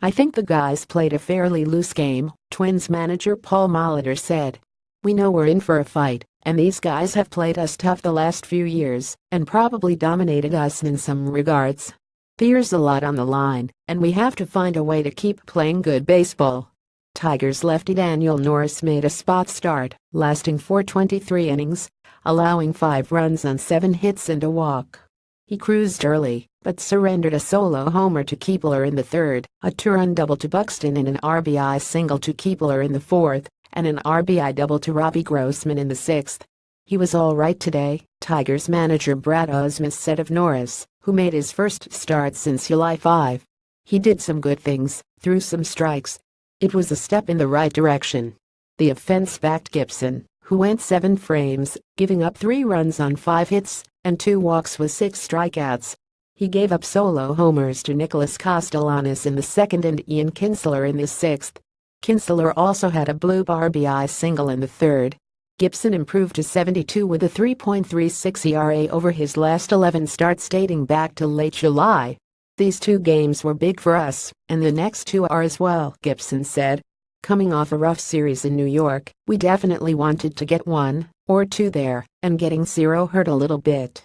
"I think the guys played a fairly loose game," Twins manager Paul Molitor said. "We know we're in for a fight, and these guys have played us tough the last few years and probably dominated us in some regards. There's a lot on the line, and we have to find a way to keep playing good baseball." Tigers lefty Daniel Norris made a spot start, lasting 423 innings, allowing 5 runs on 7 hits and a walk. He cruised early, but surrendered a solo homer to Keepler in the third, a 2-run double to Buxton and an RBI single to Keepler in the fourth, and an RBI double to Robbie Grossman in the sixth. "He was all right today," Tigers manager Brad Ausmus said of Norris, who made his first start since July 5. "He did some good things, threw some strikes. It was a step in the right direction." The offense-backed Gibson, who went 7 frames, giving up 3 runs on 5 hits and 2 walks with 6 strikeouts. He gave up solo homers to Nicholas Castellanos in the second and Ian Kinsler in the sixth. Kinsler also had a bloop RBI single in the third. Gibson improved to 72 with a 3.36 ERA over his last 11 starts dating back to late July. "These 2 games were big for us, and the next 2 are as well," Gibson said. "Coming off a rough series in New York, we definitely wanted to get 1 or 2 there, and getting 0 hurt a little bit.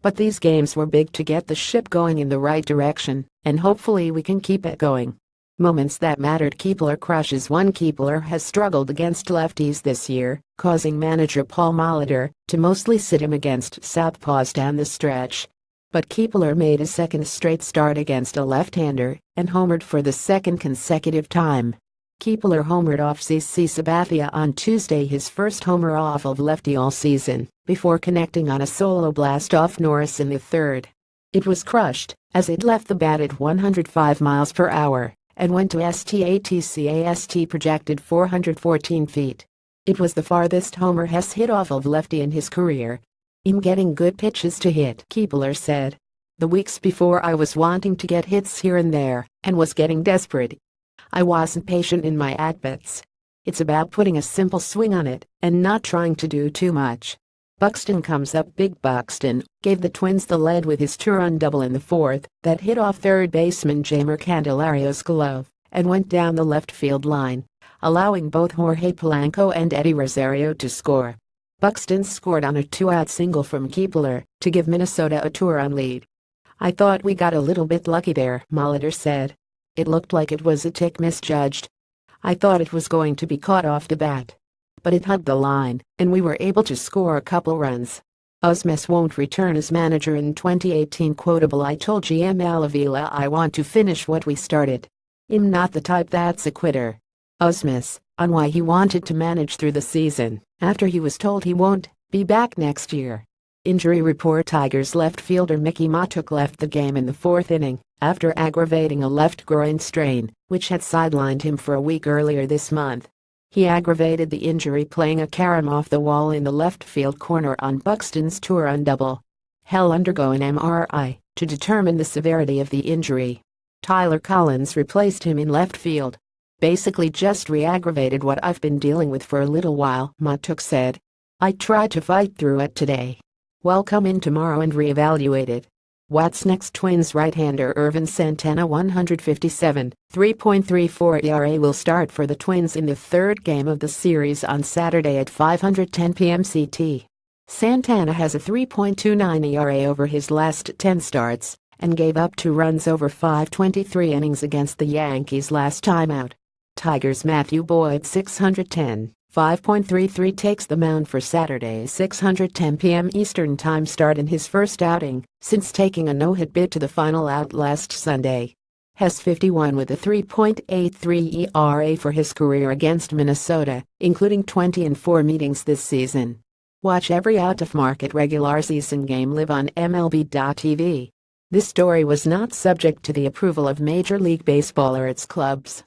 But these games were big to get the ship going in the right direction, and hopefully we can keep it going." Moments that mattered. Keepler crushes one. Keepler has struggled against lefties this year, causing manager Paul Molitor to mostly sit him against southpaws down the stretch. But Keepler made his second straight start against a left-hander and homered for the second consecutive time. Keepler homered off CC Sabathia on Tuesday, his first homer off of lefty all season, before connecting on a solo blast off Norris in the third. It was crushed, as it left the bat at 105 miles per hour and went to STATCAST projected 414 feet. It was the farthest homer has hit off of lefty in his career. "I'm getting good pitches to hit," Keepler said. "The weeks before I was wanting to get hits here and there and was getting desperate. I wasn't patient in my at-bats. It's about putting a simple swing on it and not trying to do too much." Buxton comes up big. Buxton gave the Twins the lead with his 2-run double in the fourth that hit off third baseman Jeimer Candelario's glove and went down the left field line, allowing both Jorge Polanco and Eddie Rosario to score. Buxton scored on a 2-out single from Keepler to give Minnesota a 2-run lead. "I thought we got a little bit lucky there," Molitor said. "It looked like it was a tick misjudged. I thought it was going to be caught off the bat. But it hugged the line, and we were able to score a couple runs." Ausmus won't return as manager in 2018. Quotable: "I told GM Al Avila I want to finish what we started. I'm not the type that's a quitter." Ausmus, on why he wanted to manage through the season, after he was told he won't be back next year. Injury report: Tigers left fielder Mickey Mahtook left the game in the 4th inning after aggravating a left groin strain, which had sidelined him for a week earlier this month. He aggravated the injury playing a carom off the wall in the left field corner on Buxton's 2-run double. He'll undergo an MRI to determine the severity of the injury. Tyler Collins replaced him in left field. "Basically just re-aggravated what I've been dealing with for a little while," Mahtook said. "I tried to fight through it today. We'll come in tomorrow and re-evaluate it." What's next? Twins right-hander Ervin Santana 157, 3.34 ERA will start for the Twins in the third game of the series on Saturday at 5:10 p.m. CT. Santana has a 3.29 ERA over his last 10 starts and gave up 2 runs over 523 innings against the Yankees last time out. Tigers Matthew Boyd 610, 5.33 takes the mound for Saturday's 6:10 p.m. Eastern Time start in his first outing since taking a no-hit bid to the final out last Sunday. Has 51 with a 3.83 ERA for his career against Minnesota, including 20 in 4 meetings this season. Watch every out-of-market regular season game live on MLB.tv. This story was not subject to the approval of Major League Baseball or its clubs.